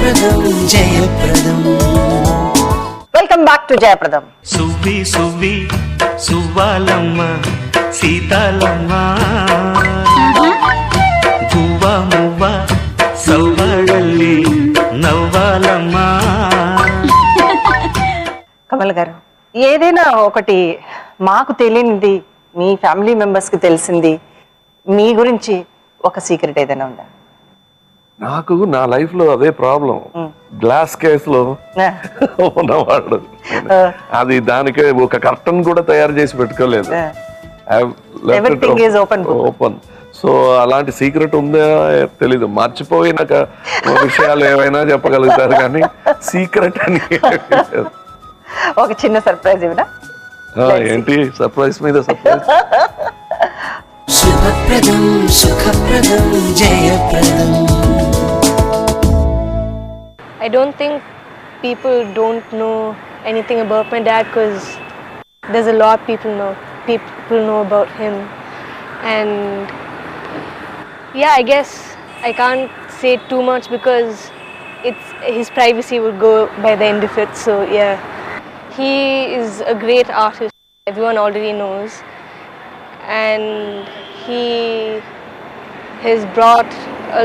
సుఖప్రదం జయప్రదం. Welcome back to జయప్రదం. సువ్వి సువ్వి సువ్వాలమ్మ సీతాలమ్మ గువ్వ మువ్వ సవ్వడల్లి నవ్వాలమ్మ. కమల్ గారు, ఏదైనా ఒకటి మాకు తెలియనిది మీ ఫ్యామిలీ మెంబర్స్ కి తెలిసింది మీ గురించి ఒక సీక్రెట్ ఏదైనా ఉందా? నాకు నా లైఫ్ లో అదే ప్రాబ్లం, గ్లాస్ కేసులో ఉన్నవాడు. అది దానికి ఒక కర్టన్ కూడా తయారు చేసి పెట్టుకోలేదు. ఓపెన్. సో అలాంటి సీక్రెట్ ఉందా తెలీదు. మర్చిపోయిన విషయాలు ఏమైనా చెప్పగలుగుతారు కానీ సీక్రెట్ అని ఒక చిన్న సర్ప్రైజ్ ఇవ్వనా? ఏంటి సర్ప్రైజ్ మీద సర్ప్రైజ్? శుభప్రదం సుఖప్రదం జయప్రదం. I don't think people don't know anything about my dad because there's a lot people know about him, and yeah, I guess I can't say too much because it's his privacy would go by the end of it. So yeah, he is a great artist, everyone already knows, and he has brought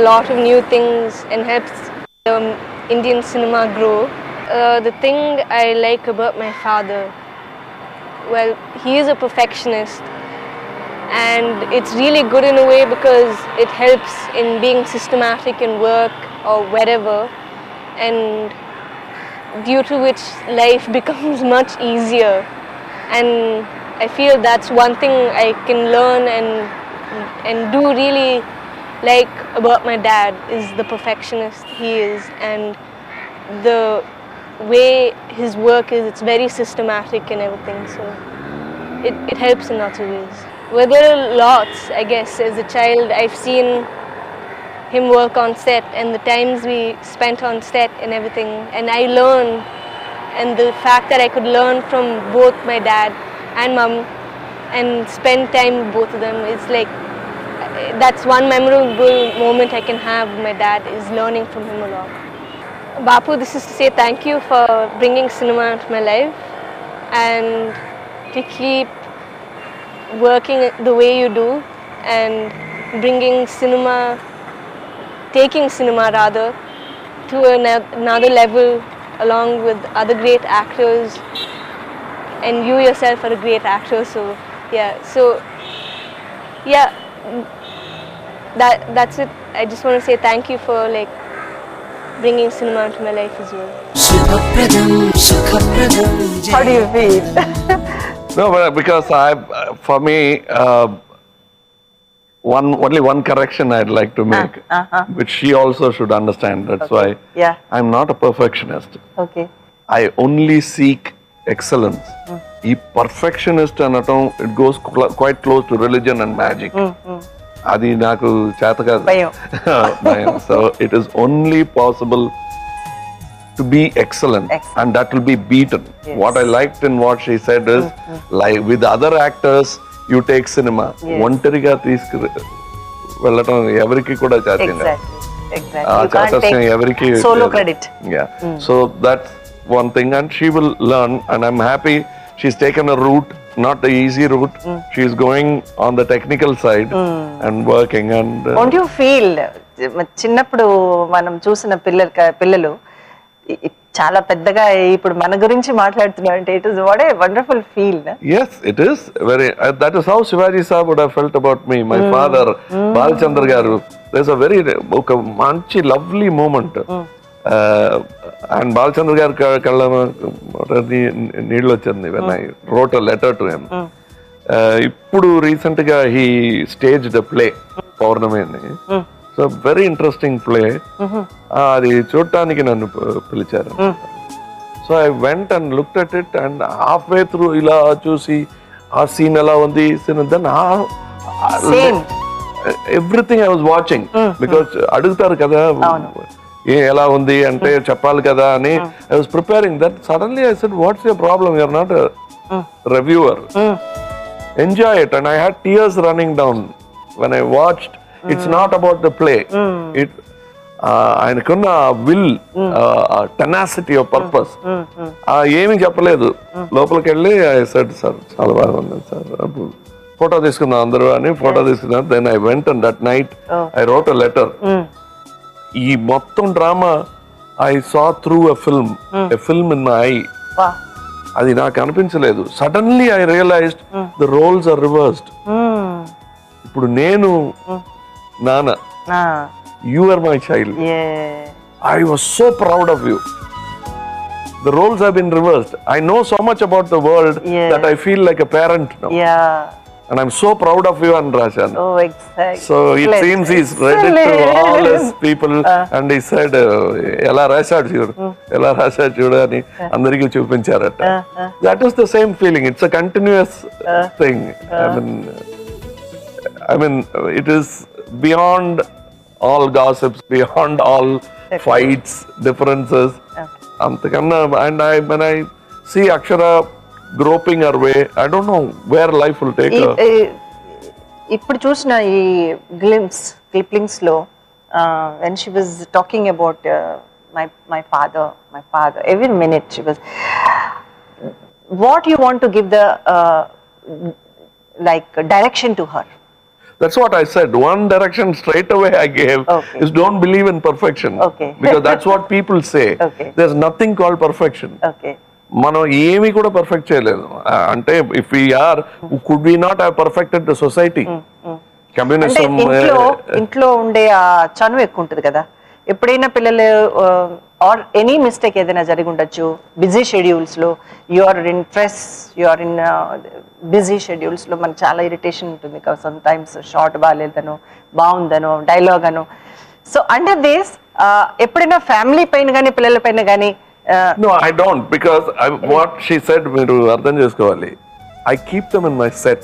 a lot of new things and helps the Indian cinema grow. The thing I like about my father, well, he is a perfectionist, and it's really good in a way because it helps in being systematic in work or wherever, and due to which life becomes much easier. And I feel that's one thing I can learn and do really like about my dad is the perfectionist he is, and the way his work is, it's very systematic and everything, so it helps in lots of ways. Well, there are lots, I guess. As a child, I've seen him work on set and the times we spent on set and everything, and I learned, and the fact that I could learn from both my dad and mom and spend time with both of them, it's like that's one memorable moment I can have with my dad, is learning from him a lot. Bapu, this is to say thank you for bringing cinema into my life and to keep working the way you do and bringing cinema, taking cinema rather, to another level along with other great actors, and you yourself are a great actor, so yeah, that's it. I just want to say thank you for like bringing cinema into my life as well. శుభప్రదం సుఖప్రదం How do you feel? No, but because for me, only one correction I'd like to make, which she also should understand. That's why I'm not a perfectionist. Okay. I only seek excellence. ఈ perfectionist అనటం, it goes quite close to religion and magic. అది నాకు చేత కాదు. So it is only possible to be excellent, and that will be beaten. Yes. What I liked in what she said is, like with other actors, you take cinema. ఒంటరిగా తీసుకు వెళ్ళటం ఎవరికి కూడా చేత ఎవరికి solo credit. So that's one thing, and she will learn, and I'm happy she's taken a route, not the easy route. She's going on the technical side and working. And don't you feel చిన్నప్పుడు మనం చూసిన పిల్లలు చాలా పెద్దగా ఇప్పుడు మన గురించి మాట్లాడుతున్నారు అంటే it is what a wonderful feel. Yes, it is very. That is how Shivaji Sahab would have felt about me. My father, Balchandra garu. There's a very ఒక మంచి lovely moment. And Balchandra garu kalla needlu vachindi when I wrote a letter to him. ఇప్పుడు recent గా he staged a play, Pournami అని. So very interesting play. అది చూడటానికి నన్ను పిలిచారు. So I went and looked at it, and halfway through ఇలా చూసి ఆ సీన్ ఎలా ఉంది, then everything I was watching. Because అడుగుతారు కదా ఎలా ఉంది అంటే చెప్పాలి కదా అని. I was preparing that. Suddenly I said, what's your problem, you're not a reviewer, enjoy it. And I had tears running down when I watched. It's not about the play. ఆయనకున్న will, tenacity of purpose ఏమీ చెప్పలేదు. లోపలికి వెళ్ళి I said sir చాలా బాగా ఉంది sir, అప్పుడు photo తీసుకుందాం అందరూ అని ఫోటో తీసుకున్నాను. Then I went and that night I wrote a letter. ఈ మొత్తం drama I saw through a film in my eye. అది నాకు అనిపించలేదు. Suddenly I realised the roles are reversed. ఇప్పుడు నేను నాన్న, you are my child. I was so proud of you. The roles have been reversed. I know so much about the world that I feel like a parent now. And I'm so proud of you and Rajan. Oh, exactly. So it seems he's read it to all his people and he said, Ela Rashad Chuda ani andariki chupincharat. That is the same feeling. It's a continuous thing. I mean, it is beyond all gossips, beyond all fights, differences. Antakanna, and when I see Akshara groping her way, I don't know where life will take her. ఇప్పుడు చూసిన ఈ క్లిప్లింగ్స్ లో when she was talking about my father, every minute she was, what you want to give the like direction to her? That's what I said. One direction straight away I gave is don't believe in perfection. Because that's what people say. There's nothing called perfection. మనం ఏమి కూడా perfect చేయలేదు. అంటే if we are, could we not have perfected the society? Communism ఇంట్లో ఉండే ఆ చనువు ఎక్కువ ఉంటుంది కదా. ఎప్పుడైనా పిల్లలు ఆర్ ఎనీ మిస్టేక్ ఏదైనా జరిగి ఉండొచ్చు. బిజీ షెడ్యూల్స్ లో you are in stress, you are in busy schedules లో మనకు చాలా ఇరిటేషన్ ఉంటుంది కదా. సమ్ టైమ్స్ షార్ట్ బాగాలేదనో, బాగుందనో, డైలాగ్ అనో. సో అండర్ దిస్ ఎప్పుడైనా ఫ్యామిలీ పైన కానీ పిల్లల పైన కానీ? No, I don't, because what she said మీరు అర్థం చేసుకోవాలి. I keep them in my set.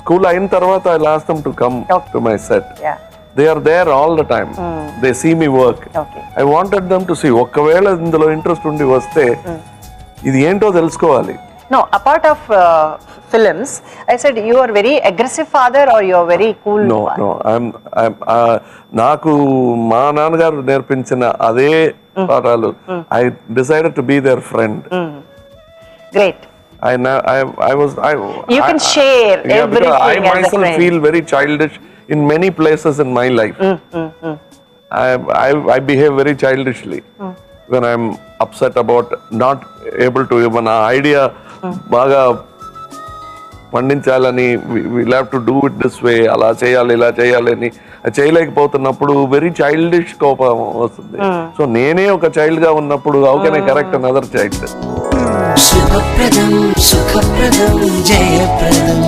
School అయిన తర్వాత I'll ask them to come to my set. They are there all the time. They see me work. I wanted them to see. ఒకవేళ ఇందులో interest ఉండి వస్తే ఇది ఏంటో తెలుసుకోవాలి. No, apart of films, I said you are very aggressive father or you are very cool father? No, I'm నాకు మా నాన్నగారు నేర్పించిన అదే పాఠాలు. I decided to be their friend. Great. You can share everything. I myself feel very childish in many places in my life. I behave very childishly when I'm upset about not able to even idea baga పండించాలని, we'll have to do it this way, అలా చేయాలి ఇలా చేయాలి అని చేయలేకపోతున్నప్పుడు very childish కోపం వస్తుంది. So నేనే ఒక child గా ఉన్నప్పుడు how can I correct another child? శుభప్రదం సుఖప్రదం జయప్రదం.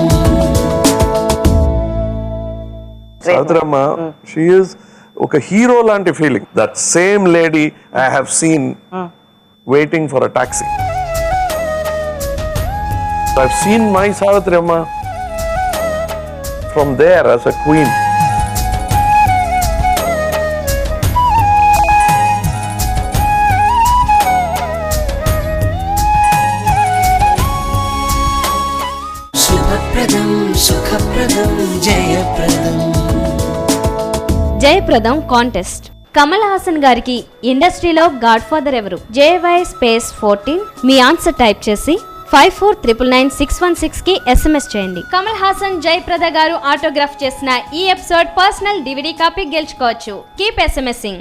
సావిత్రమ్మ, షీ ఈజ్ ఒక హీరో లాంటి feeling. That same lady I have seen waiting for a taxi. I've seen my Savitri Amma from there as a queen. శుభప్రదం సుఖప్రదం జయప్రదం. జయప్రదం కాంటెస్ట్. కమల్ హాసన్ గారికి ఇండస్ట్రీలో గాడ్ ఫాదర్ ఎవరు? JY14 మీ ఆన్సర్ టైప్ చేసి 54999616 కి SMS చేయండి. కమల్ హాసన్, జయప్రద గారు ఆటోగ్రాఫ్ చేసిన ఈ ఎపిసోడ్ పర్సనల్ DVD కాపీ గెలుచుకోవచ్చు. Keep SMSing.